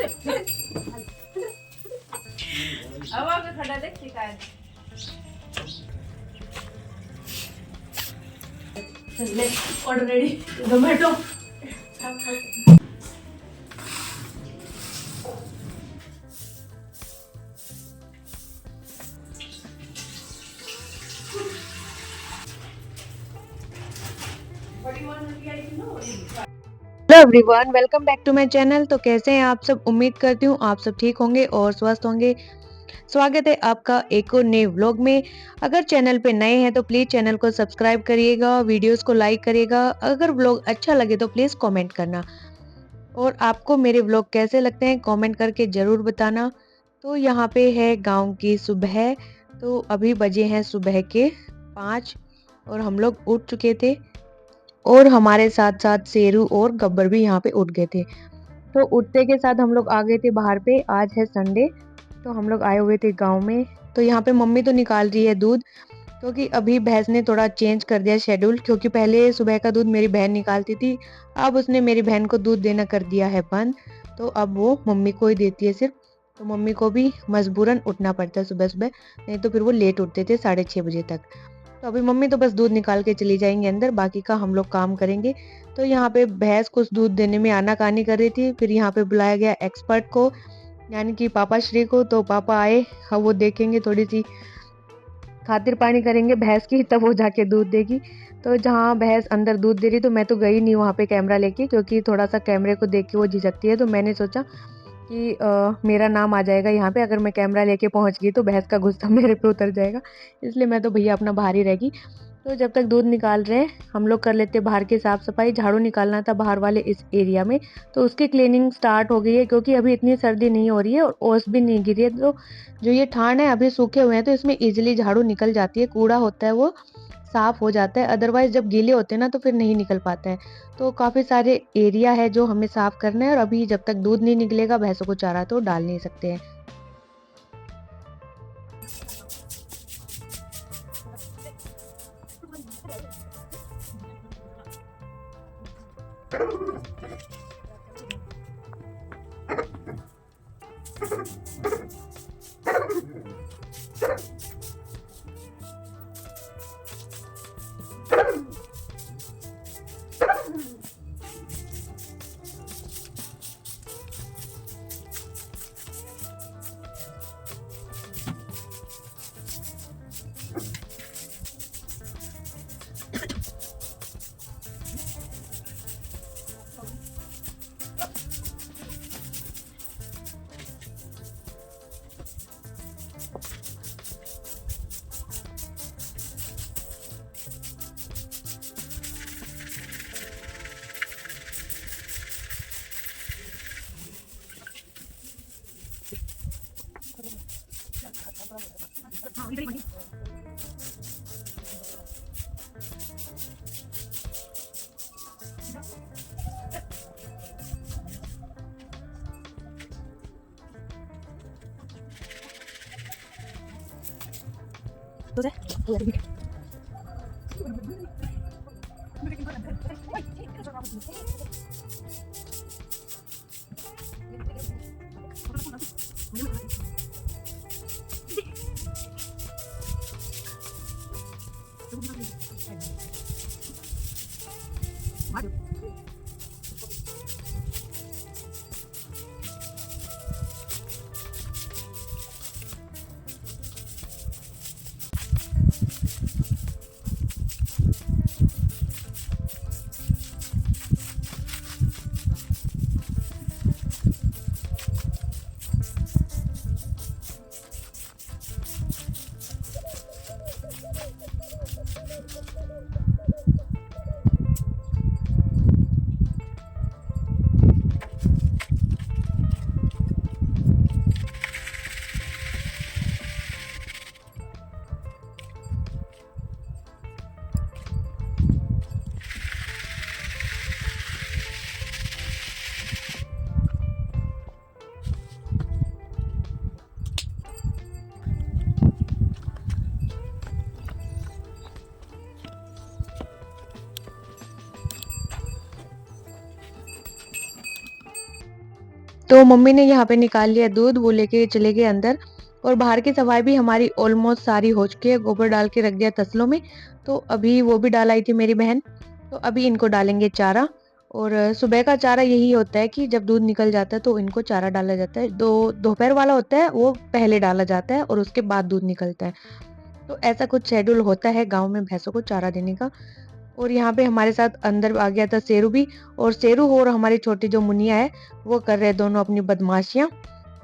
अब आगे खड़ा देख शिकायत ले ऑलरेडी जोमेटो बड़ी मान लिया ना। Hello everyone, welcome back to my channel. तो कैसे हैं आप सब? उम्मीद करती हूँ आप सब ठीक होंगे और स्वस्थ होंगे। स्वागत है आपका एक और नए व्लॉग में। अगर चैनल पे नए हैं तो प्लीज चैनल को सब्सक्राइब करिएगा, वीडियोस को लाइक करिएगा। अगर व्लॉग अच्छा लगे तो प्लीज कमेंट करना और आपको मेरे व्लॉग कैसे लगते हैं कमेंट करके जरूर बताना। तो यहाँ पे है गाँव की सुबह। तो अभी बजे हैं सुबह के 5 और हम लोग उठ चुके थे और हमारे साथ साथ शेरू और गब्बर भी यहाँ पे उठ गए थे। तो उठते के साथ हम लोग आ गए थे बाहर पे। आज है संडे, तो हम लोग आए हुए थे गांव में। तो यहाँ पे मम्मी तो निकाल रही है दूध, क्योंकि अभी भैंस ने थोड़ा चेंज कर दिया शेड्यूल। क्योंकि पहले सुबह का दूध मेरी बहन निकालती थी, अब उसने मेरी बहन को दूध देना कर दिया है बंद। तो अब वो मम्मी को ही देती है सिर्फ। तो मम्मी को भी मजबूरन उठना पड़ता है सुबह सुबह, नहीं तो फिर वो लेट उठते थे 6:30 बजे तक। तो अभी मम्मी तो बस दूध निकाल के चली जाएंगे अंदर, बाकी का हम लोग काम करेंगे। तो यहाँ पे भैंस कुछ दूध देने में आनाकानी कर रही थी। फिर यहाँ पे बुलाया गया एक्सपर्ट को, यानी कि पापा श्री को। तो पापा आए, अब वो देखेंगे, थोड़ी सी खातिर पानी करेंगे भैंस की, तब वो जाके दूध देगी। तो जहाँ भैंस अंदर दूध दे रही, तो मैं तो गई नहीं वहाँ पे कैमरा लेके, क्योंकि थोड़ा सा कैमरे को देख के वो झिझकती है। तो मैंने सोचा कि मेरा नाम आ जाएगा यहाँ पे, अगर मैं कैमरा लेके पहुँच गई तो भैंस का गुस्सा मेरे पे उतर जाएगा। इसलिए मैं तो भैया अपना बाहर ही रहेगी। तो जब तक दूध निकाल रहे हैं हम लोग कर लेते हैं बाहर की साफ सफाई। झाड़ू निकालना था बाहर वाले इस एरिया में, तो उसकी क्लीनिंग स्टार्ट हो गई है। क्योंकि अभी इतनी सर्दी नहीं हो रही है और ओस भी नहीं गिरी है, तो जो ये ठान है अभी सूखे हुए हैं, तो इसमें इजीली झाड़ू निकल जाती है। कूड़ा होता है वो साफ हो जाता है, अदरवाइज जब गीले होते हैं ना तो फिर नहीं निकल पाता है। तो काफी सारे एरिया है जो हमें साफ करना है, और अभी जब तक दूध नहीं निकलेगा भैंसों को चारा तो डाल नहीं सकते हैं। तो मम्मी ने यहाँ पे निकाल लिया दूध, वो लेके चले गए अंदर। और बाहर की सफाई भी हमारी ऑलमोस्ट सारी हो चुकी है। गोबर डाल के रख दिया तसलों में, तो अभी वो भी डाल आई थी मेरी बहन। तो अभी इनको डालेंगे चारा। और सुबह का चारा यही होता है कि जब दूध निकल जाता है तो इनको चारा डाला जाता है। दोपहर वाला होता है वो पहले डाला जाता है और उसके बाद दूध निकलता है। तो ऐसा कुछ शेड्यूल होता है गाँव में भैंसों को चारा देने का। और यहाँ पे हमारे साथ अंदर आ गया था शेरू भी। और शेरू और हमारी छोटी जो मुनिया है वो कर रहे दोनों अपनी बदमाशियां।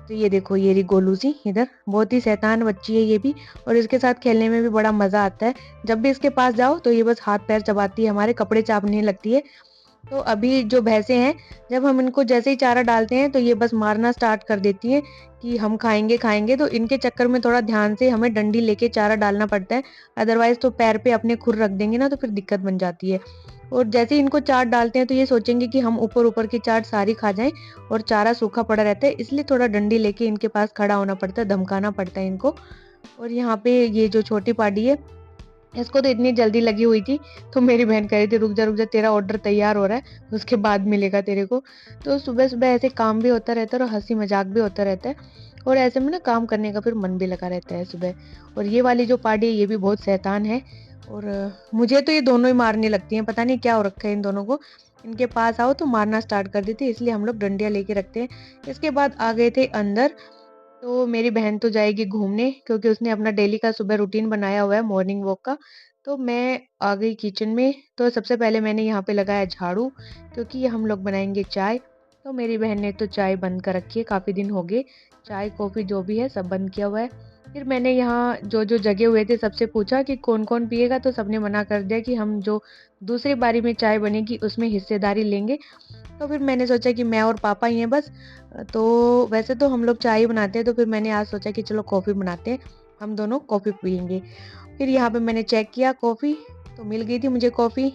तो ये देखो, ये रही गोलू सी इधर, बहुत ही शैतान बच्ची है ये भी। और इसके साथ खेलने में भी बड़ा मजा आता है। जब भी इसके पास जाओ तो ये बस हाथ पैर चबाती है, हमारे कपड़े चापने लगती है। तो अभी जो भैंसें हैं, जब हम इनको जैसे ही चारा डालते हैं तो ये बस मारना स्टार्ट कर देती हैं कि हम खाएंगे खाएंगे। तो इनके चक्कर में थोड़ा ध्यान से हमें डंडी लेके चारा डालना पड़ता है, अदरवाइज तो पैर पे अपने खुर रख देंगे ना तो फिर दिक्कत बन जाती है। और जैसे ही इनको चाट डालते हैं तो ये सोचेंगे कि हम ऊपर ऊपर की चाट सारी खा जाएं, और चारा सूखा पड़ा रहता है, इसलिए थोड़ा डंडी लेके इनके पास खड़ा होना पड़ता है, धमकाना पड़ता है इनको। और यहाँ पे ये जो छोटी पार्टी है, इसको तो इतनी जल्दी लगी हुई थी, तो मेरी बहन कह रही थी रुक जा तेरा ऑर्डर तैयार हो रहा है, उसके बाद मिलेगा तेरे को। तो सुबह सुबह ऐसे काम भी होता रहता है और हंसी मजाक भी होता रहता है, और ऐसे में ना काम करने का फिर मन भी लगा रहता है सुबह। और ये वाली जो पार्टी है ये भी बहुत शैतान है। और मुझे तो ये दोनों ही मारने लगती हैं, पता नहीं क्या हो रखा है इन दोनों को। इनके पास आओ तो मारना स्टार्ट कर देती है, इसलिए हम लोग डंडियां लेके रखते हैं। इसके बाद आ गए थे अंदर। तो मेरी बहन तो जाएगी घूमने, क्योंकि उसने अपना डेली का सुबह रूटीन बनाया हुआ है मॉर्निंग वॉक का। तो मैं आ गई किचन में। तो सबसे पहले मैंने यहाँ पे लगाया झाड़ू, क्योंकि हम लोग बनाएंगे चाय। तो मेरी बहन ने तो चाय बंद कर रखी है, काफ़ी दिन हो गए चाय कॉफ़ी जो भी है सब बंद किया हुआ है। फिर मैंने यहाँ जो जो जगे हुए थे सबसे पूछा कि कौन कौन पिएगा, तो सबने मना कर दिया कि हम जो दूसरी बारी में चाय बनेगी उसमें हिस्सेदारी लेंगे। तो फिर मैंने सोचा कि मैं और पापा ही हैं बस। तो वैसे तो हम लोग चाय ही बनाते हैं, तो फिर मैंने आज सोचा कि चलो कॉफ़ी बनाते हैं, हम दोनों कॉफ़ी पियेंगे। फिर यहाँ पे मैंने चेक किया कॉफ़ी, तो मिल गई थी मुझे कॉफ़ी।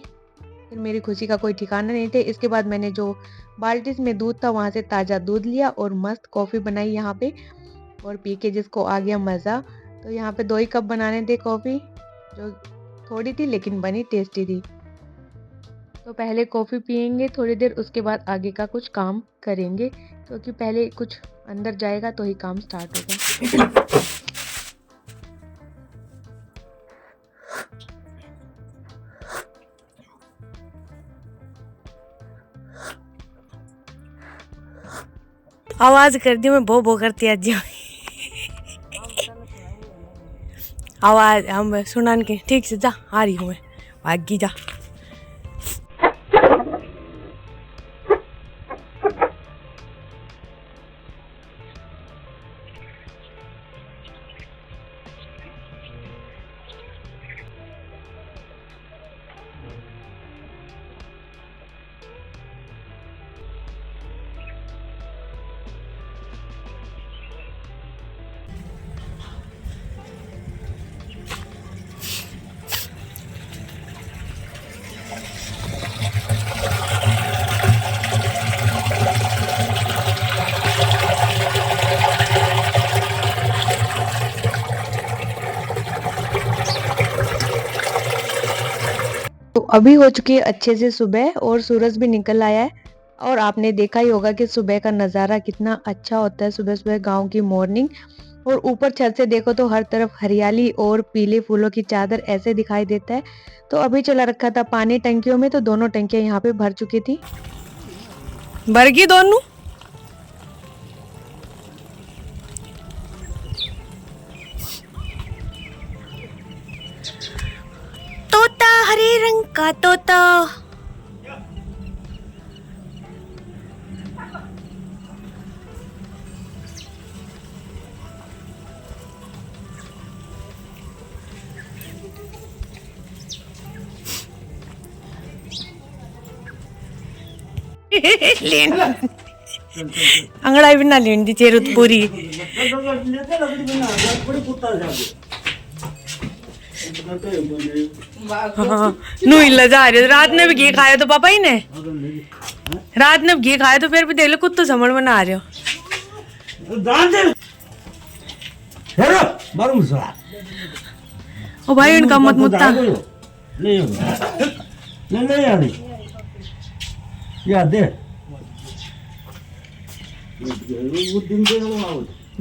फिर मेरी खुशी का कोई ठिकाना नहीं थे। इसके बाद मैंने जो बाल्टी में दूध था वहाँ से ताज़ा दूध लिया और मस्त कॉफ़ी बनाई यहाँ पे, और पी के जिसको आ गया मज़ा। तो यहाँ पे 2 ही कप बनाने थे कॉफ़ी, जो थोड़ी थी लेकिन बनी टेस्टी थी। तो पहले कॉफ़ी पियेंगे थोड़ी देर, उसके बाद आगे का कुछ काम करेंगे, क्योंकि पहले कुछ अंदर जाएगा तो ही काम स्टार्ट होगा। आवाज कर दी मैं भो करती आज आवाज हम सुनान के ठीक से जा आ रही हूँ मैं, भागी जा। तो अभी हो चुकी है अच्छे से सुबह, और सूरज भी निकल आया है। और आपने देखा ही होगा कि सुबह का नज़ारा कितना अच्छा होता है, सुबह सुबह गांव की मॉर्निंग। और ऊपर छत से देखो तो हर तरफ हरियाली और पीले फूलों की चादर ऐसे दिखाई देता है। तो अभी चला रखा था पानी टंकियों में, तो दोनों टंकियां यहाँ पे भर चुकी थी। बरगी दोनों तोता, हरे रंग का तोता। लेन अंगड़ा भी ना लेन दी चेरुत पूरी हाँ नू हिला जा रहे रात में भी घी खाया तो पापा ही ने रात में घी खाया तो फिर भी देख लो कुत्तो समझ में ना आ रहे हो ओ भाई इनका मत मुत्ता नहीं याद दे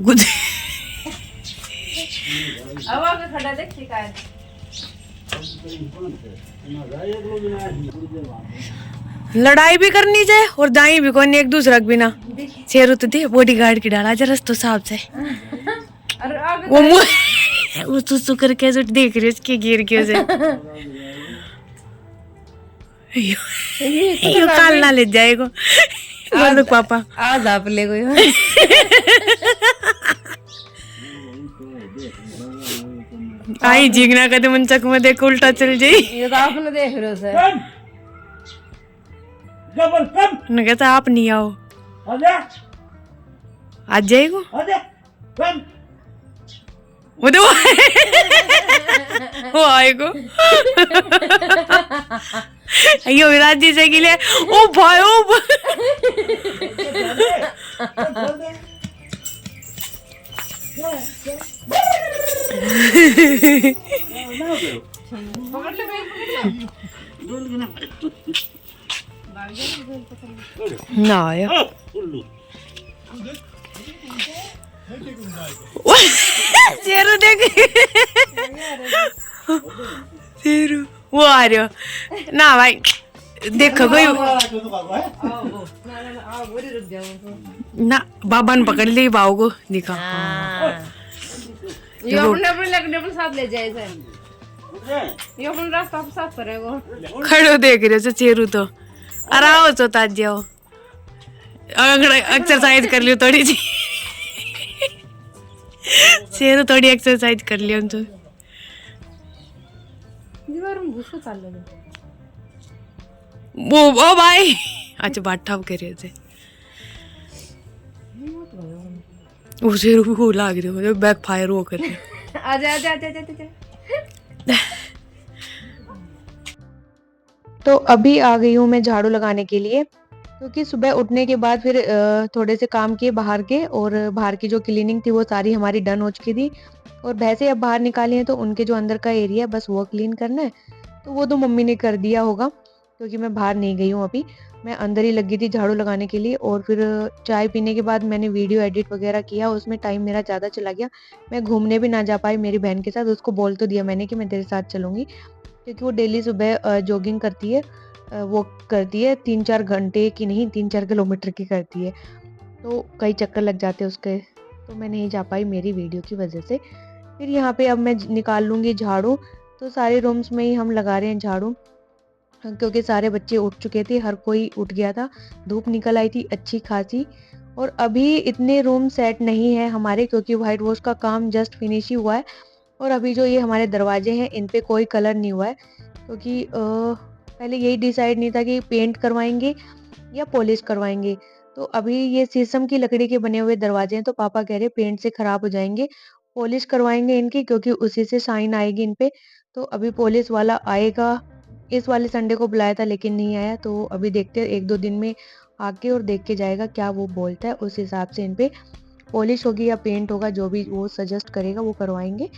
गुद अब आगे खड़ा देख शिकायत लड़ाई भी करनी चाहिए और दाई भी कोई एक दूसरा भी ना शेरू तो दे बॉडी गार्ड की डाला जरा तो साहब से और आगे वो मुँह वो सुसु करके जो देख रही है उसकी गिर के उसे यो काल ना ले जाएगा बोलो पापा आज आप ले गए आई जीगना कदम मंचक में देख उल्टा चल जाई ये तो आपने देख रहे हो सर उन्होंने कहता आप नहीं आओ आज जाएगा वो तो वो आएगा अयो विराट जी से गिले ओ भाई ओ पकड़ ले ना आया शेरू देख शेरू वो आ रहे हो ना भाई देखो कोई ना बाबा ने पकड़ ली बाबू को दिखा ये अपने अपने लगने अपने साथ ले जाए सर ये अपना रास्ता साफ करेगा खड़ो देख रहे हो शेरू तो आराम तो ताज जाओ एक्सरसाइज कर लियो थोड़ी सी शेरू थोड़ी एक्सरसाइज कर लियो तो दीवार में घुस कर ले वो ओ भाई अच्छा बात ठाप कर रहे थे वो शेरू को लाग रहे हो बैक फायर वो कर रहे आजा आजा आजा आजा तो अभी आ गई हूँ मैं झाड़ू लगाने के लिए, क्योंकि सुबह उठने के बाद फिर थोड़े से काम किए बाहर के, और बाहर की जो क्लीनिंग थी वो सारी हमारी डन हो चुकी थी। और भैंसे अब बाहर निकाली हैं तो उनके जो अंदर का एरिया है बस वो क्लीन करना है, तो वो तो मम्मी ने कर दिया होगा, क्योंकि मैं बाहर नहीं गई हूँ अभी, मैं अंदर ही लगी थी झाड़ू लगाने के लिए। और फिर चाय पीने के बाद मैंने वीडियो एडिट वगैरह किया, उसमें टाइम मेरा ज़्यादा चला गया, मैं घूमने भी ना जा पाई मेरी बहन के साथ। उसको बोल तो दिया मैंने कि मैं तेरे साथ चलूँगी, क्योंकि वो डेली सुबह जॉगिंग करती है, वो करती है 3-4 घंटे की नहीं 3-4 किलोमीटर की करती है, तो कई चक्कर लग जाते हैं उसके, तो मैं नहीं जा पाई मेरी वीडियो की वजह से। फिर यहाँ पे अब मैं निकाल लूँगी झाड़ू, तो सारे रूम्स में ही हम लगा रहे हैं झाड़ू, क्योंकि सारे बच्चे उठ चुके थे, हर कोई उठ गया था, धूप निकल आई थी अच्छी खासी। और अभी इतने रूम सेट नहीं है हमारे, क्योंकि वाइट वॉश का काम जस्ट फिनिश ही हुआ है, और अभी जो ये हमारे दरवाजे हैं इन पे कोई कलर नहीं हुआ है, क्योंकि पहले यही डिसाइड नहीं था कि पेंट करवाएंगे या पॉलिश करवाएंगे। तो अभी ये शीशम की लकड़ी के बने हुए दरवाजे हैं, तो पापा कह रहे पेंट से ख़राब हो जाएंगे, पॉलिश करवाएंगे इनकी, क्योंकि उसी से शाइन आएगी इन पे। तो अभी पॉलिश वाला आएगा, इस वाले संडे को बुलाया था लेकिन नहीं आया, तो अभी देखते हैं 1-2 दिन में आके और देख के जाएगा क्या वो बोलता है, उस हिसाब से इन पे पॉलिश होगी या पेंट होगा, जो भी वो सजेस्ट करेगा वो करवाएंगे।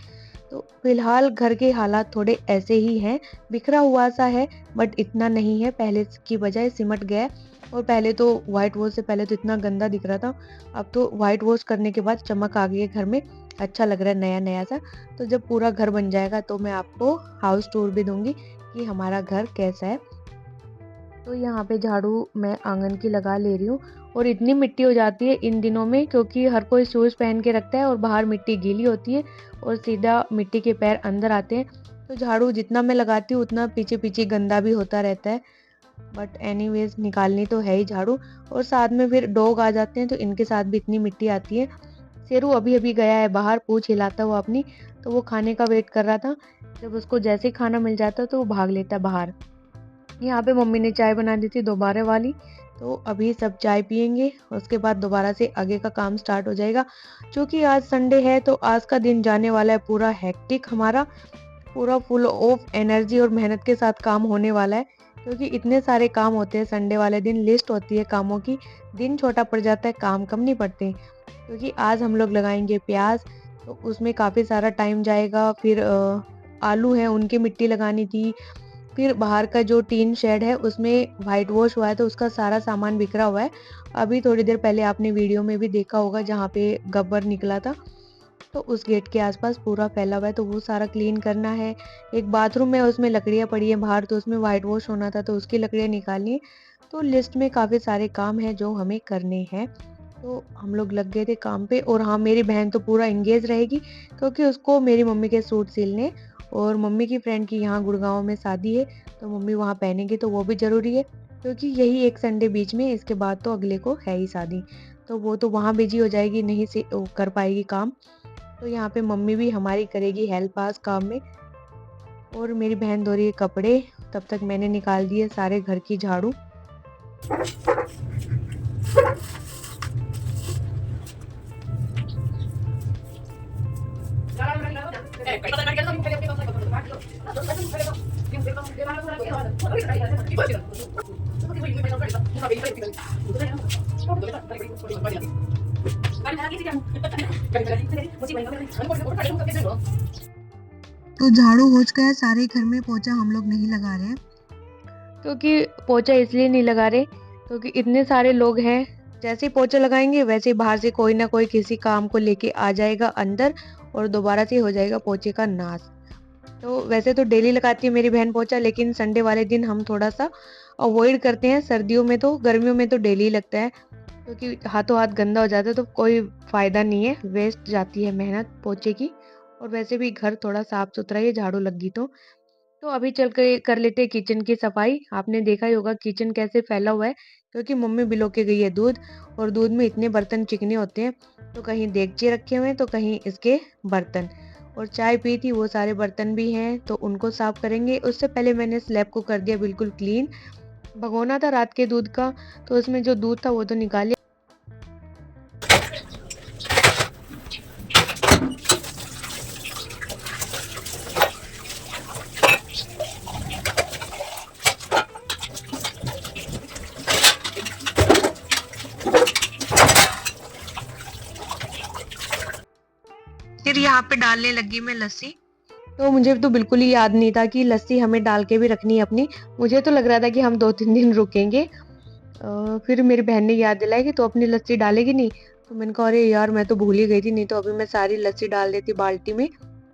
तो फिलहाल घर के हालात थोड़े ऐसे ही हैं, बिखरा हुआ सा है बट इतना नहीं है, पहले की बजाय सिमट गया है। और पहले तो वाइट वॉश से पहले तो इतना गंदा दिख रहा था, अब तो वाइट वॉश करने के बाद चमक आ गई है घर में, अच्छा लग रहा है नया नया सा। तो जब पूरा घर बन जाएगा तो मैं आपको हाउस टूर भी दूंगी कि हमारा घर कैसा है। तो यहाँ पे झाड़ू मैं आंगन की लगा ले रही हूँ, और इतनी मिट्टी हो जाती है इन दिनों में, क्योंकि हर कोई शूज़ पहन के रखता है और बाहर मिट्टी गीली होती है और सीधा मिट्टी के पैर अंदर आते हैं। तो झाड़ू जितना मैं लगाती हूँ उतना पीछे पीछे गंदा भी होता रहता है, बट एनीवेज निकालनी तो है ही झाड़ू। और साथ में फिर डॉग आ जाते हैं तो इनके साथ भी इतनी मिट्टी आती है। शेरू अभी अभी गया है बाहर पूंछ हिलाता हुआ अपनी, तो वो खाने का वेट कर रहा था, जब उसको जैसे ही खाना मिल जाता तो वो भाग लेता है बाहर। यहाँ पे मम्मी ने चाय बना दी थी दोबारा वाली, तो अभी सब चाय पियेंगे, उसके बाद दोबारा से आगे का काम स्टार्ट हो जाएगा। क्योंकि आज संडे है तो आज का दिन जाने वाला है पूरा हेक्टिक, हमारा पूरा फुल ऑफ एनर्जी और मेहनत के साथ काम होने वाला है, क्योंकि इतने सारे काम होते हैं संडे वाले दिन, लिस्ट होती है कामों की, दिन छोटा पड़ जाता है काम कम नहीं पड़ते। क्योंकि आज हम लोग लगाएंगे प्याज, तो उसमें काफ़ी सारा टाइम जाएगा। फिर आलू है उनकी मिट्टी लगानी थी, फिर बाहर का जो टीन शेड है उसमें वाइट वॉश हुआ है तो उसका सारा सामान बिखरा हुआ है। अभी थोड़ी देर पहले आपने वीडियो में भी देखा होगा जहाँ पे गब्बर निकला था, तो उस गेट के आसपास पूरा फैला हुआ है, तो वो सारा क्लीन करना है। एक बाथरूम है उसमें लकड़ियाँ पड़ी हैं बाहर, तो उसमें वाइट वॉश होना था तो उसकी लकड़ियाँ निकालनी है। तो लिस्ट में काफ़ी सारे काम हैं जो हमें करने हैं। तो हम लोग लग गए थे काम पे। और हाँ, मेरी बहन तो पूरा एंगेज रहेगी क्योंकि उसको मेरी मम्मी के सूट सिलने और मम्मी की फ्रेंड की यहाँ गुड़गांव में शादी है, तो मम्मी वहाँ पहनेंगी तो वो भी ज़रूरी है क्योंकि यही एक संडे बीच में, इसके बाद तो अगले को है ही शादी, तो वो तो वहाँ बिजी हो जाएगी, नहीं से वो कर पाएगी काम। तो यहाँ पे मम्मी भी हमारी करेगी हेल्प आज काम में। और मेरी बहन धो रही है कपड़े, तब तक मैंने निकाल दिए सारे घर की झाड़ू। तो झाड़ू हो चुका है सारे घर में, पोछा हम लोग नहीं लगा रहे हैं क्योंकि पोछा इसलिए नहीं लगा रहे क्योंकि इतने सारे लोग हैं, जैसे ही पोछा लगाएंगे वैसे ही बाहर से कोई ना कोई किसी काम को लेके आ जाएगा अंदर और दोबारा से हो जाएगा पोछे का नाश। तो वैसे तो डेली लगाती है मेरी बहन पोछा, लेकिन संडे वाले दिन हम थोड़ा सा अवॉइड करते हैं। सर्दियों में तो, गर्मियों में तो डेली लगता है क्योंकि हाथों हाथ गंदा हो जाता है तो कोई फायदा नहीं है, वेस्ट जाती है मेहनत पोछे की। और वैसे भी घर थोड़ा साफ सुथरा ही झाड़ू लगी तो अभी चल के कर लेते हैं किचन की सफाई। आपने देखा ही होगा किचन कैसे फैला हुआ है क्योंकि मम्मी बिलो के गई है दूध, और दूध में इतने बर्तन चिकने होते हैं, तो कहीं देगचे रखे हुए हैं तो कहीं इसके बर्तन। और चाय पी थी वो सारे बर्तन भी हैं तो उनको साफ करेंगे। उससे पहले मैंने स्लैब को कर दिया बिल्कुल क्लीन। भगोना था रात के दूध का तो उसमें जो दूध था वो तो निकाल लिया। फिर यहाँ पे डालने लगी मैं लस्सी। तो मुझे तो बिल्कुल ही याद नहीं था कि लस्सी हमें डाल के भी रखनी है अपनी। मुझे तो लग रहा था कि हम 2-3 दिन रुकेंगे। फिर मेरी बहन ने याद दिलाया कि तो अपनी लस्सी डालेगी नहीं, तो मैंने कहा अरे यार मैं तो भूल ही गई थी, नहीं तो अभी मैं सारी लस्सी डाल देती बाल्टी में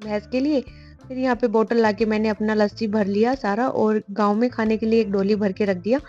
भैंस के लिए। फिर यहाँ पे बोतल लाके मैंने अपना लस्सी भर लिया सारा और गाँव में खाने के लिए एक डोली भर के रख दिया।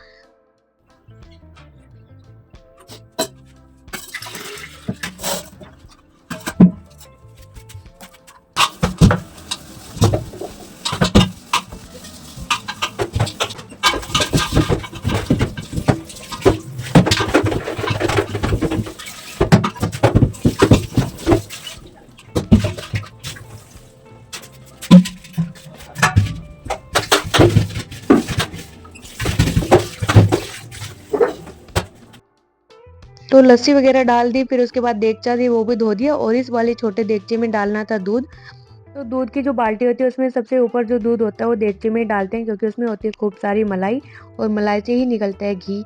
तो लस्सी वगैरह डाल दी, फिर उसके बाद देगचा थी वो भी धो दिया और इस वाले छोटे देगचे में डालना था दूध। तो दूध की जो बाल्टी होती है उसमें सबसे ऊपर जो दूध होता है वो देगचे में ही डालते हैं क्योंकि उसमें होती है खूब सारी मलाई और मलाई से ही निकलता है घी।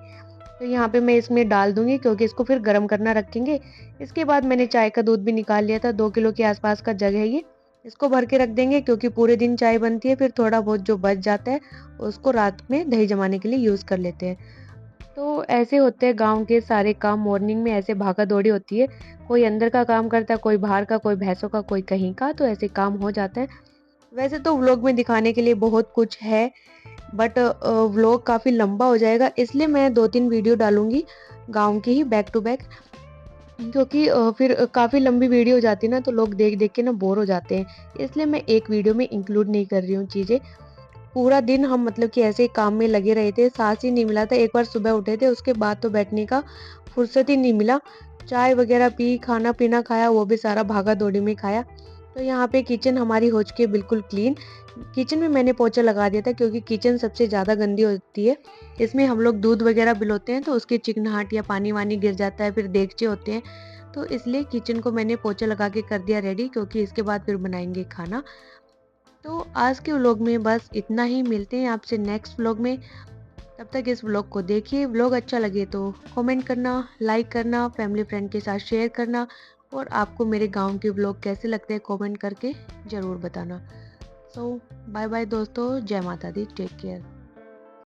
तो यहाँ पे मैं इसमें डाल दूंगी क्योंकि इसको फिर गर्म करना रखेंगे। इसके बाद मैंने चाय का दूध भी निकाल लिया था, 2 किलो के आसपास का जग है ये। इसको भर के रख देंगे क्योंकि पूरे दिन चाय बनती है, फिर थोड़ा बहुत जो बच जाता है उसको रात में दही जमाने के लिए यूज़ कर लेते हैं। तो ऐसे होते हैं गाँव के सारे काम, मॉर्निंग में ऐसे भागा-दौड़ी होती है। कोई अंदर का काम करता है, कोई बाहर का, कोई भैंसों का, कोई कहीं का, तो ऐसे काम हो जाता है। वैसे तो व्लॉग में दिखाने के लिए बहुत कुछ है, बट व्लॉग काफ़ी लंबा हो जाएगा, इसलिए मैं 2-3 वीडियो डालूँगी गाँव की ही बैक टू बैक, क्योंकि फिर काफ़ी लंबी वीडियो हो जाती है ना तो लोग देख-देख के ना बोर हो जाते हैं। इसलिए मैं एक वीडियो में इंक्लूड नहीं कर रही हूँ चीज़ें। पूरा दिन हम मतलब कि ऐसे ही काम में लगे रहे थे, सांस ही नहीं मिला था। एक बार सुबह उठे थे उसके बाद तो बैठने का फुर्सत ही नहीं मिला। चाय वगैरह पी, खाना-पीना खाया, वो भी सारा भागा-दौड़ी में खाया। तो यहाँ पे किचन हमारी हो चुकी है बिल्कुल क्लीन। किचन में मैंने पोंछा लगा दिया था क्योंकि किचन सबसे ज़्यादा गंदी होती है। इसमें हम लोग दूध वगैरह बिलोते हैं तो उसकी चिकनाहट या पानी-वानी गिर जाता है, फिर देगचे होते हैं। तो इसलिए किचन को मैंने पोंछा लगा के कर दिया रेडी क्योंकि इसके बाद फिर बनाएँगे खाना। तो आज के व्लॉग में बस इतना ही, मिलते हैं आपसे नेक्स्ट व्लॉग में। तब तक इस व्लॉग को देखिए, व्लॉग अच्छा लगे तो कमेंट करना, लाइक करना, फैमिली फ्रेंड के साथ शेयर करना और आपको मेरे गांव के व्लॉग कैसे लगते हैं कमेंट करके ज़रूर बताना। सो बाय बाय दोस्तों, जय माता दी, टेक केयर।